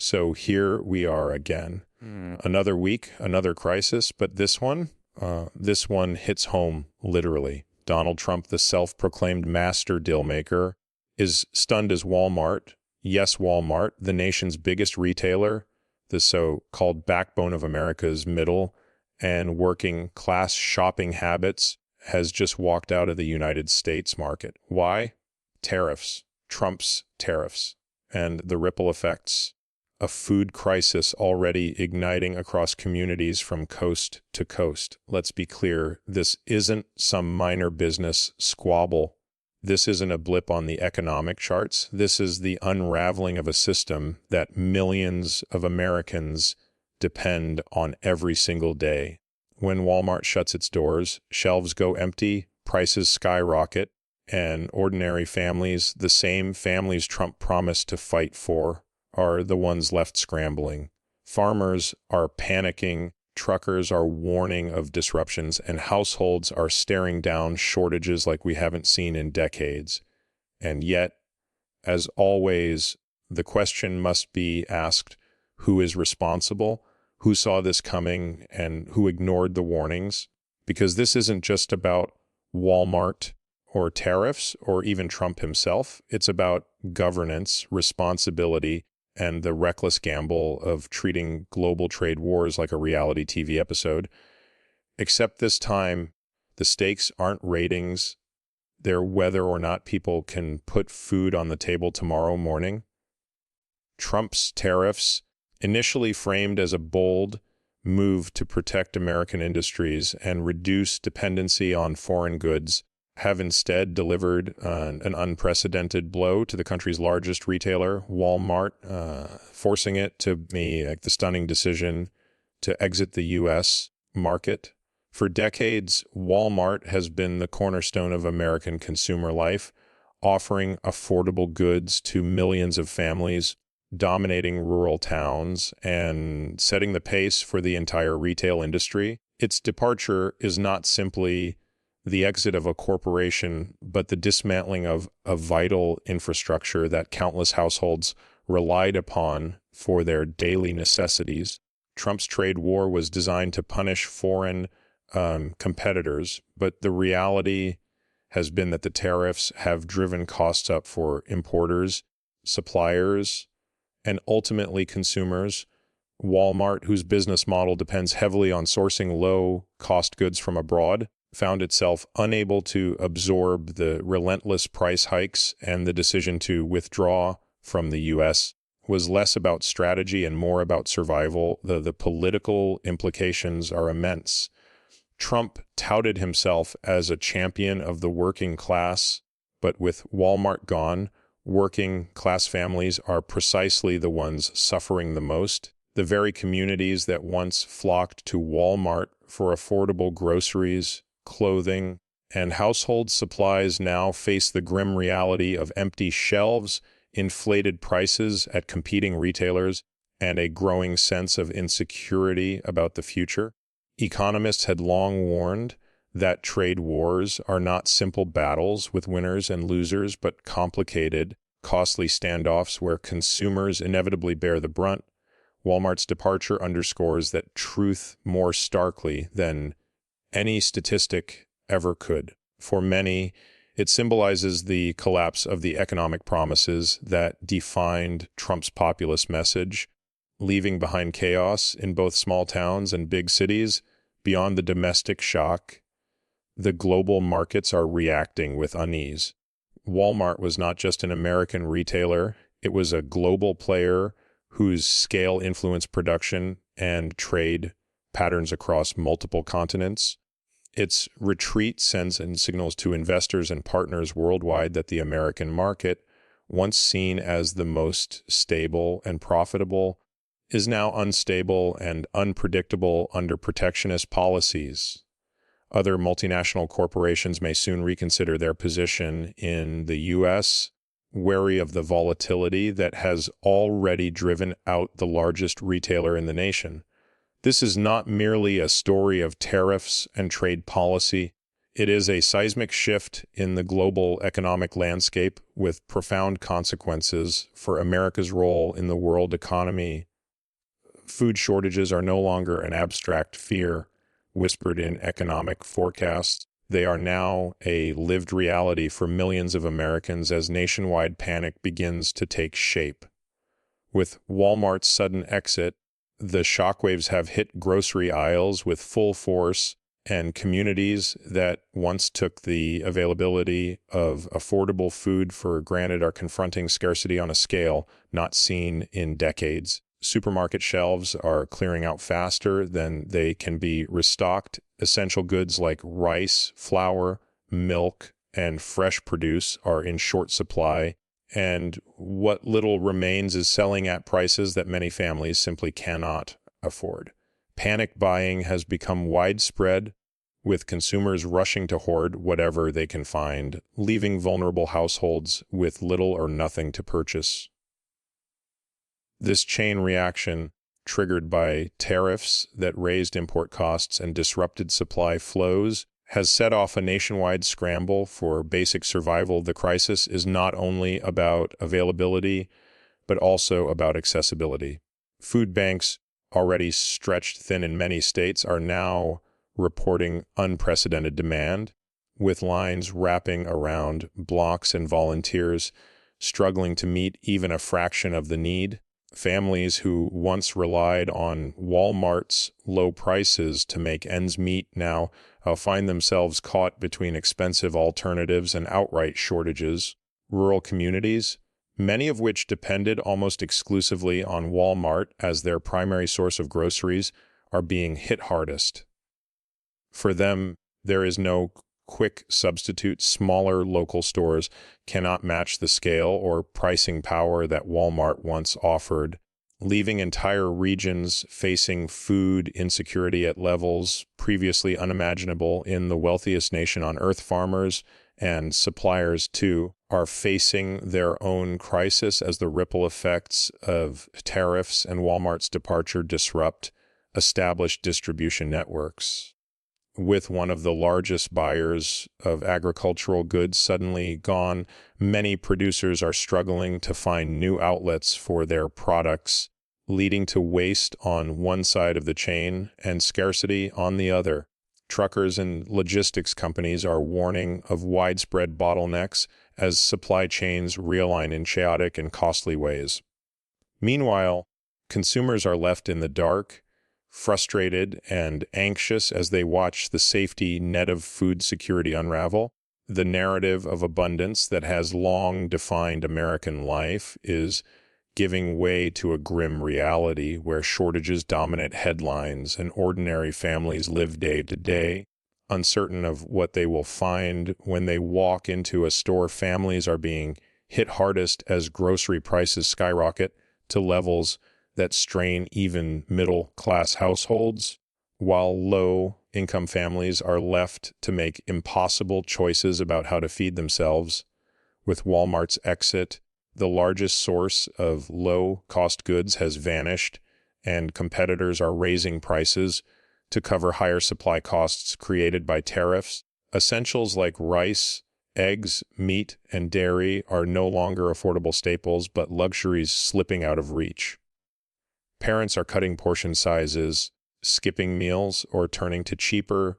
So here we are again. Another week, another crisis, but this one hits home literally. Donald Trump, the self-proclaimed master deal maker, is stunned as Walmart, yes, Walmart, the nation's biggest retailer, the so-called backbone of America's middle and working class shopping habits, has just walked out of the United States market. Why? Tariffs, Trump's tariffs, and the ripple effects. A food crisis already igniting across communities from coast to coast. Let's be clear, this isn't some minor business squabble. This isn't a blip on the economic charts. This is the unraveling of a system that millions of Americans depend on every single day. When Walmart shuts its doors, shelves go empty, prices skyrocket, and ordinary families, the same families Trump promised to fight for, are the ones left scrambling. Farmers are panicking, truckers are warning of disruptions, and households are staring down shortages like we haven't seen in decades. And yet, as always, the question must be asked, who is responsible? Who saw this coming and who ignored the warnings? Because this isn't just about Walmart or tariffs or even Trump himself. It's about governance, responsibility, and the reckless gamble of treating global trade wars like a reality TV episode. Except this time, the stakes aren't ratings. They're whether or not people can put food on the table tomorrow morning. Trump's tariffs, initially framed as a bold move to protect American industries and reduce dependency on foreign goods, have instead delivered an unprecedented blow to the country's largest retailer, Walmart, forcing it to make the stunning decision to exit the U.S. market. For decades, Walmart has been the cornerstone of American consumer life, offering affordable goods to millions of families, dominating rural towns, and setting the pace for the entire retail industry. Its departure is not simply the exit of a corporation, but the dismantling of a vital infrastructure that countless households relied upon for their daily necessities. Trump's trade war was designed to punish foreign competitors, but the reality has been that the tariffs have driven costs up for importers, suppliers, and ultimately consumers. Walmart, whose business model depends heavily on sourcing low-cost goods from abroad, found itself unable to absorb the relentless price hikes, and the decision to withdraw from the U.S. was less about strategy and more about survival. The political implications are immense. Trump touted himself as a champion of the working class, but with Walmart gone, working class families are precisely the ones suffering the most. The very communities that once flocked to Walmart for affordable groceries, clothing, and household supplies now face the grim reality of empty shelves, inflated prices at competing retailers, and a growing sense of insecurity about the future. Economists had long warned that trade wars are not simple battles with winners and losers, but complicated, costly standoffs where consumers inevitably bear the brunt. Walmart's departure underscores that truth more starkly than any statistic ever could. For many, it symbolizes the collapse of the economic promises that defined Trump's populist message, leaving behind chaos in both small towns and big cities. Beyond the domestic shock, the global markets are reacting with unease. Walmart was not just an American retailer, it was a global player whose scale influenced production and trade patterns across multiple continents. Its retreat sends in signals to investors and partners worldwide that the American market, once seen as the most stable and profitable, is now unstable and unpredictable under protectionist policies. Other multinational corporations may soon reconsider their position in the U.S., wary of the volatility that has already driven out the largest retailer in the nation. This is not merely a story of tariffs and trade policy. It is a seismic shift in the global economic landscape with profound consequences for America's role in the world economy. Food shortages are no longer an abstract fear whispered in economic forecasts. They are now a lived reality for millions of Americans as nationwide panic begins to take shape. With Walmart's sudden exit, the shockwaves have hit grocery aisles with full force, and communities that once took the availability of affordable food for granted are confronting scarcity on a scale not seen in decades. Supermarket shelves are clearing out faster than they can be restocked. Essential goods like rice, flour, milk, and fresh produce are in short supply, and what little remains is selling at prices that many families simply cannot afford. Panic buying has become widespread, with consumers rushing to hoard whatever they can find, leaving vulnerable households with little or nothing to purchase. This chain reaction, triggered by tariffs that raised import costs and disrupted supply flows, has set off a nationwide scramble for basic survival. The crisis is not only about availability, but also about accessibility. Food banks, already stretched thin in many states, are now reporting unprecedented demand, with lines wrapping around blocks and volunteers struggling to meet even a fraction of the need. Families who once relied on Walmart's low prices to make ends meet now find themselves caught between expensive alternatives and outright shortages. Rural communities, many of which depended almost exclusively on Walmart as their primary source of groceries, are being hit hardest. For them, there is no quick substitute. Smaller local stores cannot match the scale or pricing power that Walmart once offered, leaving entire regions facing food insecurity at levels previously unimaginable in the wealthiest nation on earth. Farmers and suppliers, too, are facing their own crisis as the ripple effects of tariffs and Walmart's departure disrupt established distribution networks. With one of the largest buyers of agricultural goods suddenly gone, many producers are struggling to find new outlets for their products, leading to waste on one side of the chain and scarcity on the other. Truckers and logistics companies are warning of widespread bottlenecks as supply chains realign in chaotic and costly ways. Meanwhile, consumers are left in the dark, frustrated and anxious as they watch the safety net of food security unravel. The narrative of abundance that has long defined American life is giving way to a grim reality where shortages dominate headlines and ordinary families live day to day, uncertain of what they will find when they walk into a store. Families are being hit hardest as grocery prices skyrocket to levels that strain even middle-class households, while low-income families are left to make impossible choices about how to feed themselves. With Walmart's exit, the largest source of low-cost goods has vanished, and competitors are raising prices to cover higher supply costs created by tariffs. Essentials like rice, eggs, meat, and dairy are no longer affordable staples, but luxuries slipping out of reach. Parents are cutting portion sizes, skipping meals, or turning to cheaper,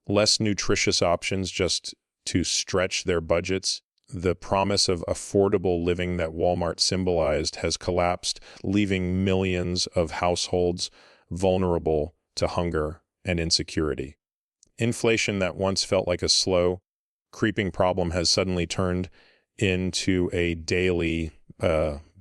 less nutritious options just to stretch their budgets. The promise of affordable living that Walmart symbolized has collapsed, leaving millions of households vulnerable to hunger and insecurity. Inflation that once felt like a slow, creeping problem has suddenly turned into a daily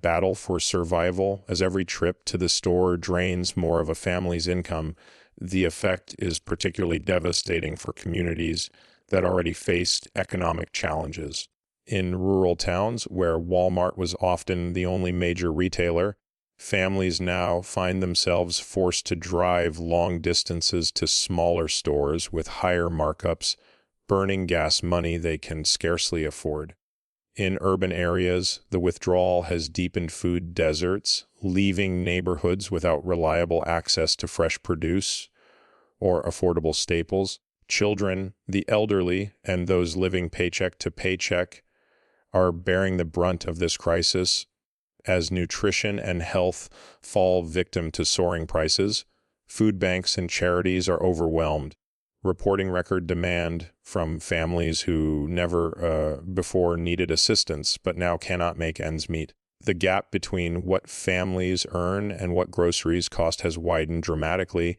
battle for survival. As every trip to the store drains more of a family's income, the effect is particularly devastating for communities that already faced economic challenges. In rural towns, where Walmart was often the only major retailer, families now find themselves forced to drive long distances to smaller stores with higher markups, burning gas money they can scarcely afford. In urban areas, the withdrawal has deepened food deserts, leaving neighborhoods without reliable access to fresh produce or affordable staples. Children, the elderly, and those living paycheck to paycheck are bearing the brunt of this crisis as nutrition and health fall victim to soaring prices. Food banks and charities are overwhelmed, reporting record demand from families who never before needed assistance but now cannot make ends meet. The gap between what families earn and what groceries cost has widened dramatically,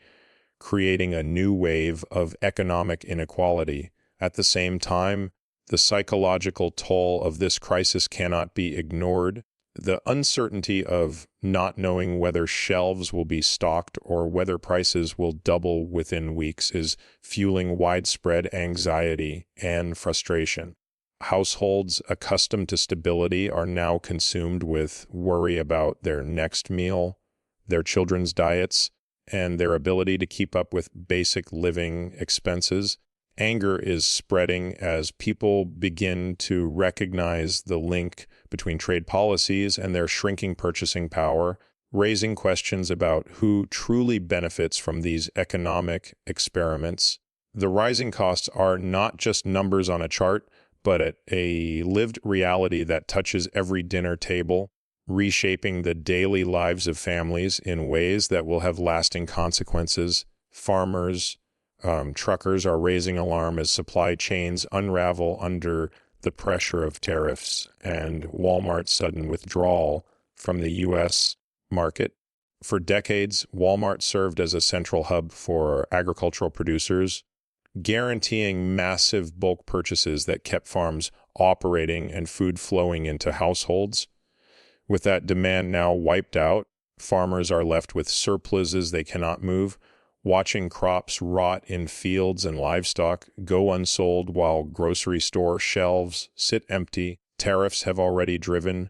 creating a new wave of economic inequality. At the same time, the psychological toll of this crisis cannot be ignored. The uncertainty of not knowing whether shelves will be stocked or whether prices will double within weeks is fueling widespread anxiety and frustration. Households accustomed to stability are now consumed with worry about their next meal, their children's diets, and their ability to keep up with basic living expenses. Anger is spreading as people begin to recognize the link between trade policies and their shrinking purchasing power, raising questions about who truly benefits from these economic experiments. The rising costs are not just numbers on a chart, but a lived reality that touches every dinner table, reshaping the daily lives of families in ways that will have lasting consequences. Farmers, truckers are raising alarm as supply chains unravel under the pressure of tariffs and Walmart's sudden withdrawal from the U.S. market. For decades, Walmart served as a central hub for agricultural producers, guaranteeing massive bulk purchases that kept farms operating and food flowing into households. With that demand now wiped out, farmers are left with surpluses they cannot move, watching crops rot in fields and livestock go unsold while grocery store shelves sit empty. Tariffs have already driven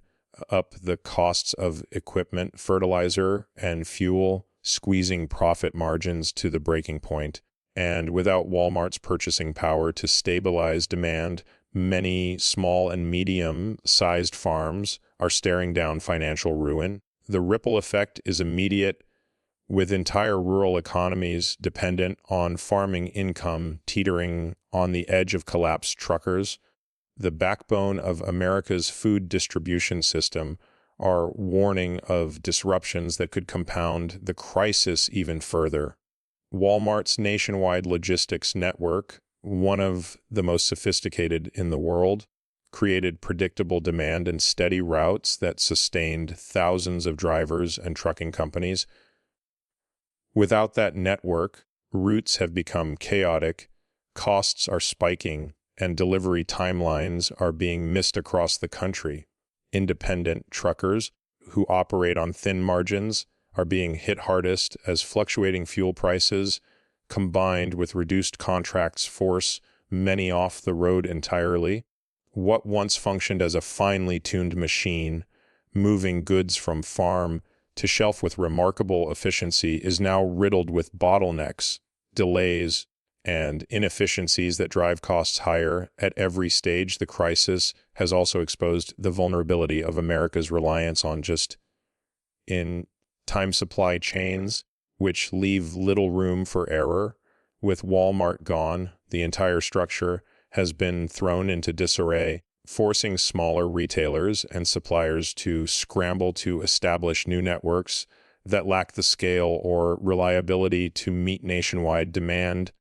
up the costs of equipment, fertilizer, and fuel, squeezing profit margins to the breaking point. And without Walmart's purchasing power to stabilize demand, many small and medium-sized farms are staring down financial ruin. The ripple effect is immediate, with entire rural economies dependent on farming income teetering on the edge of collapsed. Truckers, the backbone of America's food distribution system, are warning of disruptions that could compound the crisis even further. Walmart's nationwide logistics network, one of the most sophisticated in the world, created predictable demand and steady routes that sustained thousands of drivers and trucking companies. Without that network, routes have become chaotic, costs are spiking, and delivery timelines are being missed across the country. Independent truckers, who operate on thin margins, are being hit hardest as fluctuating fuel prices, combined with reduced contracts, force many off the road entirely. What once functioned as a finely tuned machine, moving goods from farm to shelf with remarkable efficiency, is now riddled with bottlenecks, delays, and inefficiencies that drive costs higher. At every stage, the crisis has also exposed the vulnerability of America's reliance on just-in-time supply chains, which leave little room for error. With Walmart gone, the entire structure has been thrown into disarray, forcing smaller retailers and suppliers to scramble to establish new networks that lack the scale or reliability to meet nationwide demand.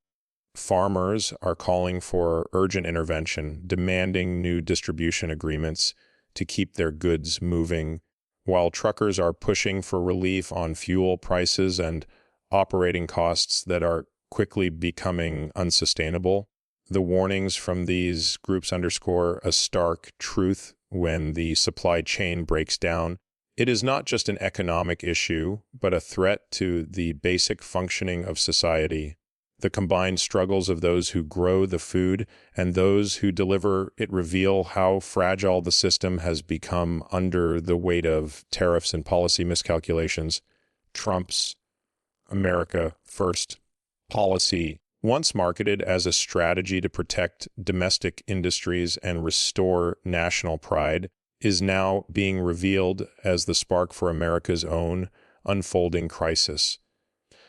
Farmers are calling for urgent intervention, demanding new distribution agreements to keep their goods moving, while truckers are pushing for relief on fuel prices and operating costs that are quickly becoming unsustainable. The warnings from these groups underscore a stark truth: when the supply chain breaks down, it is not just an economic issue, but a threat to the basic functioning of society. The combined struggles of those who grow the food and those who deliver it reveal how fragile the system has become under the weight of tariffs and policy miscalculations. Trump's America First policy, once marketed as a strategy to protect domestic industries and restore national pride, is now being revealed as the spark for America's own unfolding crisis.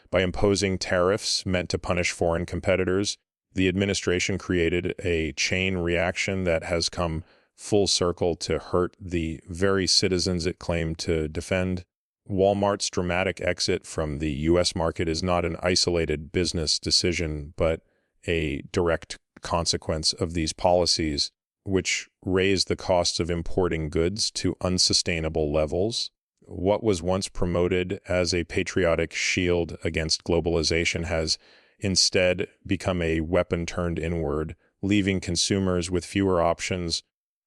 By imposing tariffs meant to punish foreign competitors, The administration created a chain reaction that has come full circle to hurt the very citizens it claimed to defend. Walmart's dramatic exit from the U.S. market is not an isolated business decision, but a direct consequence of these policies, which raised the costs of importing goods to unsustainable levels. What was once promoted as a patriotic shield against globalization has instead become a weapon turned inward, leaving consumers with fewer options,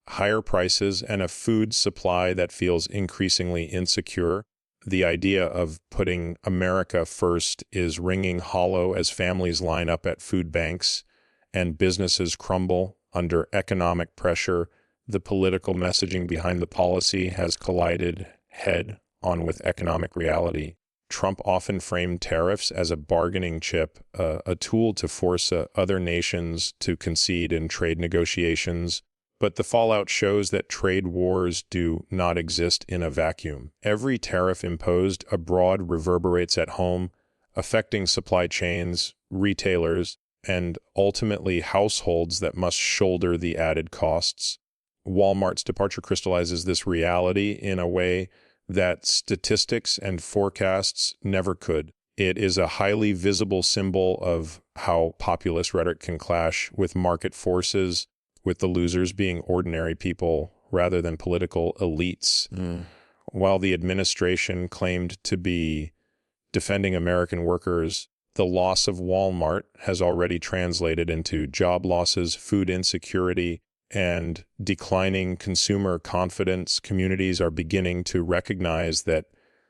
higher prices, and a food supply that feels increasingly insecure. The idea of putting America first is ringing hollow as families line up at food banks and businesses crumble under economic pressure. The political messaging behind the policy has collided head-on with economic reality. Trump often framed tariffs as a bargaining chip, a tool to force other nations to concede in trade negotiations. But the fallout shows that trade wars do not exist in a vacuum. Every tariff imposed abroad reverberates at home, affecting supply chains, retailers, and ultimately households that must shoulder the added costs. Walmart's departure crystallizes this reality in a way that statistics and forecasts never could. It is a highly visible symbol of how populist rhetoric can clash with market forces, with the losers being ordinary people rather than political elites. While the administration claimed to be defending American workers, the loss of Walmart has already translated into job losses, food insecurity, and declining consumer confidence. Communities are beginning to recognize that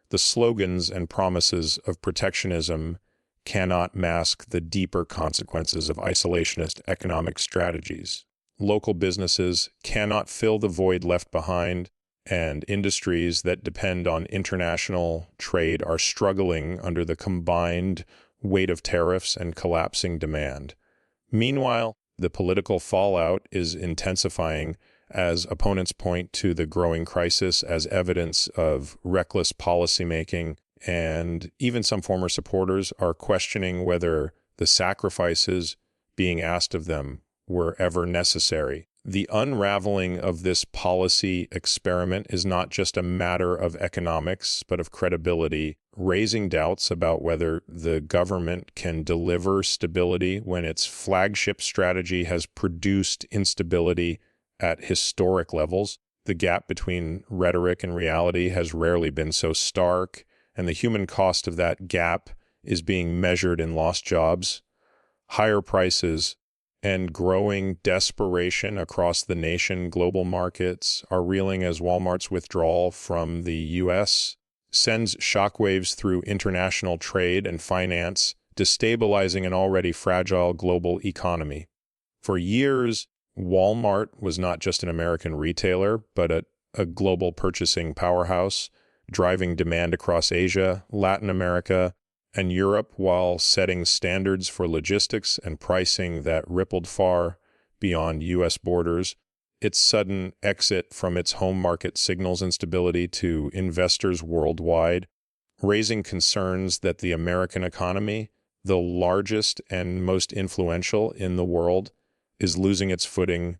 the slogans and promises of protectionism cannot mask the deeper consequences of isolationist economic strategies. Local businesses cannot fill the void left behind, and industries that depend on international trade are struggling under the combined weight of tariffs and collapsing demand. Meanwhile, the political fallout is intensifying as opponents point to the growing crisis as evidence of reckless policymaking, and even some former supporters are questioning whether the sacrifices being asked of them were ever necessary. The unraveling of this policy experiment is not just a matter of economics, but of credibility, raising doubts about whether the government can deliver stability when its flagship strategy has produced instability at historic levels. The gap between rhetoric and reality has rarely been so stark, and the human cost of that gap is being measured in lost jobs, higher prices, and growing desperation across the nation. Global markets are reeling as Walmart's withdrawal from the U.S. sends shockwaves through international trade and finance, destabilizing an already fragile global economy. For years, Walmart was not just an American retailer, but a global purchasing powerhouse, driving demand across Asia, Latin America, and Europe, while setting standards for logistics and pricing that rippled far beyond U.S. borders. Its sudden exit from its home market signals instability to investors worldwide, raising concerns that the American economy, the largest and most influential in the world, is losing its footing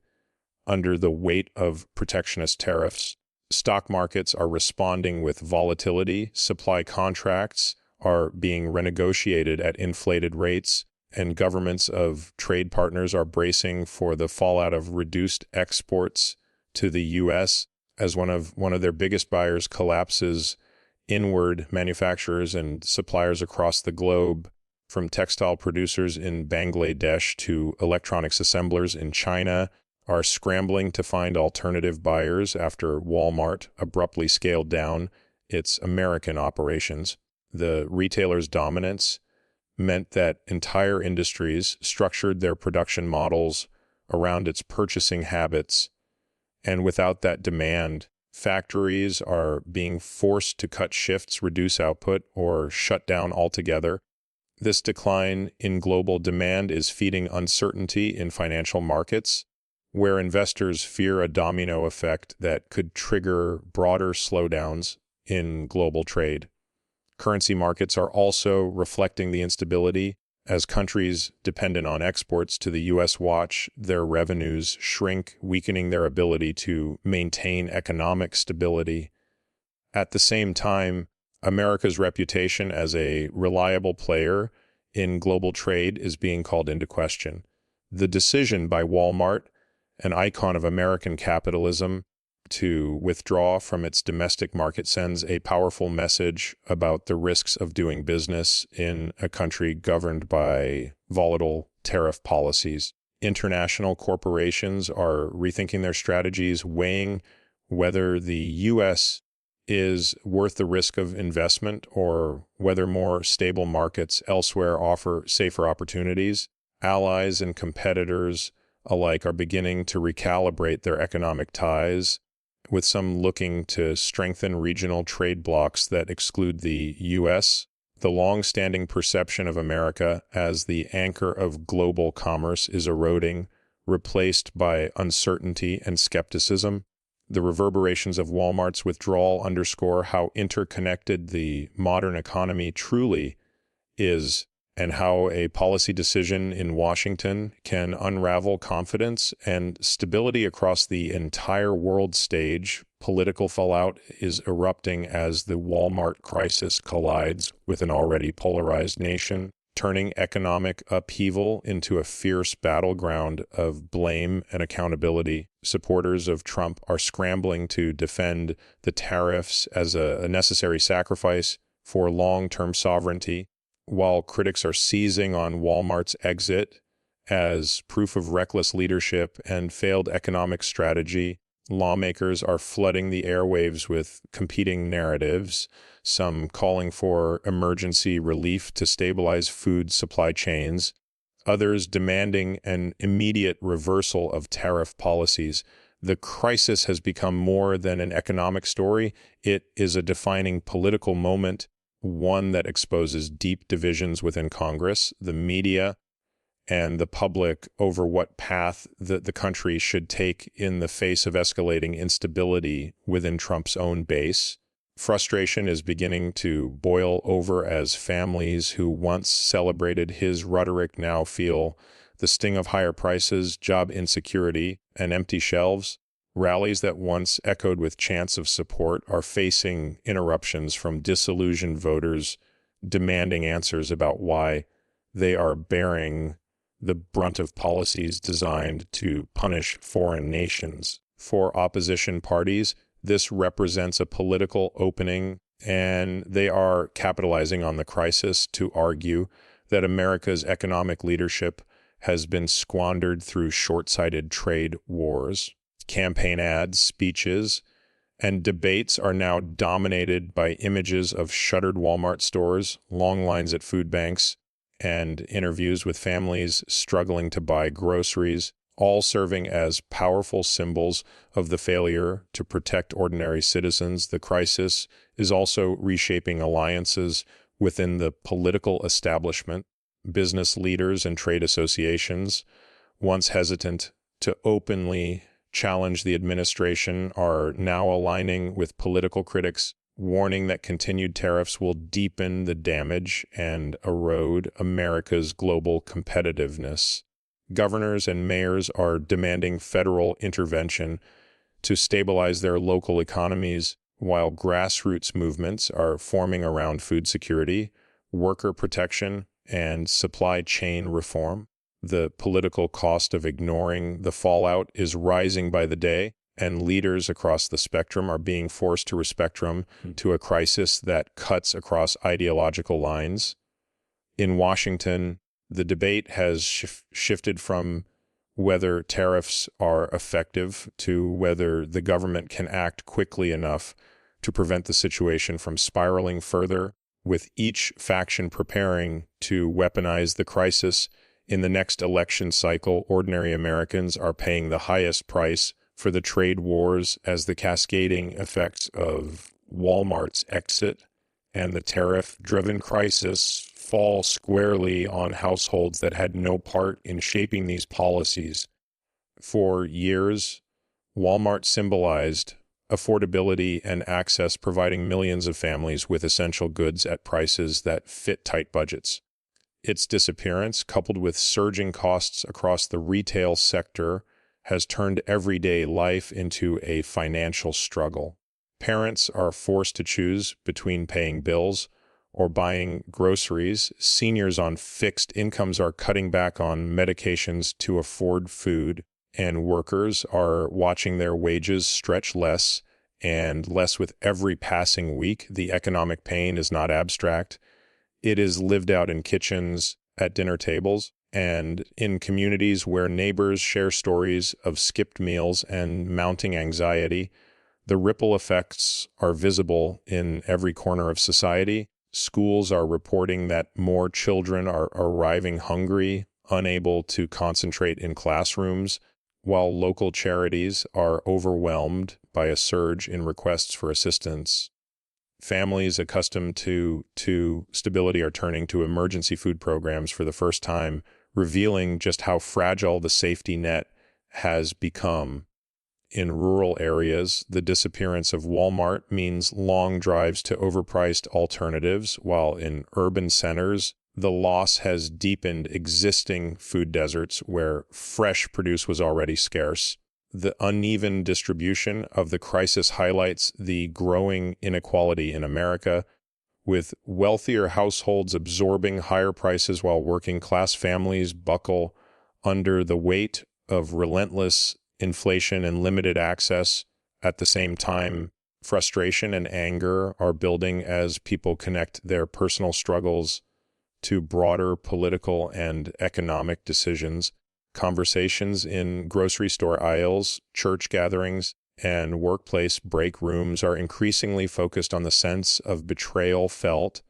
under the weight of protectionist tariffs. Stock markets are responding with volatility, supply contracts are being renegotiated at inflated rates, and governments of trade partners are bracing for the fallout of reduced exports to the U.S. as one of their biggest buyers collapses. Inward, manufacturers and suppliers across the globe, from textile producers in Bangladesh to electronics assemblers in China, are scrambling to find alternative buyers after Walmart abruptly scaled down its American operations. The retailer's dominance meant that entire industries structured their production models around its purchasing habits, and without that demand, factories are being forced to cut shifts, reduce output, or shut down altogether. This decline in global demand is feeding uncertainty in financial markets, where investors fear a domino effect that could trigger broader slowdowns in global trade. Currency markets are also reflecting the instability as countries dependent on exports to the U.S. watch their revenues shrink, weakening their ability to maintain economic stability. At the same time, America's reputation as a reliable player in global trade is being called into question. The decision by Walmart, an icon of American capitalism, to withdraw from its domestic market sends a powerful message about the risks of doing business in a country governed by volatile tariff policies. International corporations are rethinking their strategies, weighing whether the U.S. is worth the risk of investment or whether more stable markets elsewhere offer safer opportunities. Allies and competitors alike are beginning to recalibrate their economic ties, with some looking to strengthen regional trade blocs that exclude the U.S. The long-standing perception of America as the anchor of global commerce is eroding, replaced by uncertainty and skepticism. The reverberations of Walmart's withdrawal underscore how interconnected the modern economy truly is, and how a policy decision in Washington can unravel confidence and stability across the entire world stage. Political fallout is erupting as the Walmart crisis collides with an already polarized nation, turning economic upheaval into a fierce battleground of blame and accountability. Supporters of Trump are scrambling to defend the tariffs as a necessary sacrifice for long-term sovereignty, while critics are seizing on Walmart's exit as proof of reckless leadership and failed economic strategy. Lawmakers are flooding the airwaves with competing narratives, some calling for emergency relief to stabilize food supply chains, others demanding an immediate reversal of tariff policies. The crisis has become more than an economic story. It is a defining political moment, one that exposes deep divisions within Congress, the media, and the public over what path the country should take in the face of escalating instability within Trump's own base. Frustration is beginning to boil over as families who once celebrated his rhetoric now feel the sting of higher prices, job insecurity, and empty shelves. Rallies that once echoed with chants of support are facing interruptions from disillusioned voters demanding answers about why they are bearing the brunt of policies designed to punish foreign nations. For opposition parties, this represents a political opening, and they are capitalizing on the crisis to argue that America's economic leadership has been squandered through short-sighted trade wars. Campaign ads, speeches, and debates are now dominated by images of shuttered Walmart stores, long lines at food banks, and interviews with families struggling to buy groceries, all serving as powerful symbols of the failure to protect ordinary citizens. The crisis is also reshaping alliances within the political establishment. Business leaders and trade associations, once hesitant to openly challenge the administration, are now aligning with political critics, warning that continued tariffs will deepen the damage and erode America's global competitiveness. Governors and mayors are demanding federal intervention to stabilize their local economies, while grassroots movements are forming around food security, worker protection, and supply chain reform. The political cost of ignoring the fallout is rising by the day, and leaders across the spectrum are being forced to respectrum to a crisis that cuts across ideological lines. In Washington, the debate has shifted from whether tariffs are effective to whether the government can act quickly enough to prevent the situation from spiraling further, with each faction preparing to weaponize the crisis. In the next election cycle, ordinary Americans are paying the highest price for the trade wars as the cascading effects of Walmart's exit and the tariff-driven crisis fall squarely on households that had no part in shaping these policies. For years, Walmart symbolized affordability and access, providing millions of families with essential goods at prices that fit tight budgets. Its disappearance, coupled with surging costs across the retail sector, has turned everyday life into a financial struggle. Parents are forced to choose between paying bills or buying groceries. Seniors on fixed incomes are cutting back on medications to afford food, and workers are watching their wages stretch less and less with every passing week. The economic pain is not abstract. It is lived out in kitchens, at dinner tables, and in communities where neighbors share stories of skipped meals and mounting anxiety. The ripple effects are visible in every corner of society. Schools are reporting that more children are arriving hungry, unable to concentrate in classrooms, while local charities are overwhelmed by a surge in requests for assistance. Families accustomed to stability are turning to emergency food programs for the first time, revealing just how fragile the safety net has become. In rural areas, the disappearance of Walmart means long drives to overpriced alternatives, while in urban centers, the loss has deepened existing food deserts where fresh produce was already scarce. The uneven distribution of the crisis highlights the growing inequality in America, with wealthier households absorbing higher prices while working-class families buckle under the weight of relentless inflation and limited access. At the same time, frustration and anger are building as people connect their personal struggles to broader political and economic decisions. Conversations in grocery store aisles, church gatherings, and workplace break rooms are increasingly focused on the sense of betrayal felt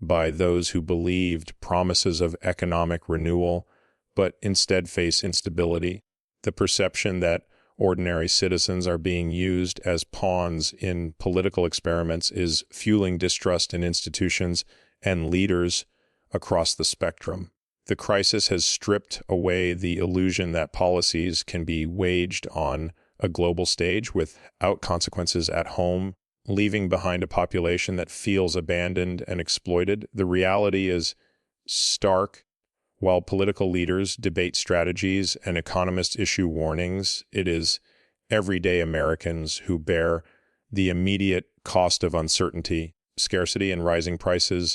by those who believed promises of economic renewal, but instead face instability. The perception that ordinary citizens are being used as pawns in political experiments is fueling distrust in institutions and leaders across the spectrum. The crisis has stripped away the illusion that policies can be waged on a global stage without consequences at home, leaving behind a population that feels abandoned and exploited. The reality is stark. While political leaders debate strategies and economists issue warnings, it is everyday Americans who bear the immediate cost of uncertainty, scarcity, and rising prices.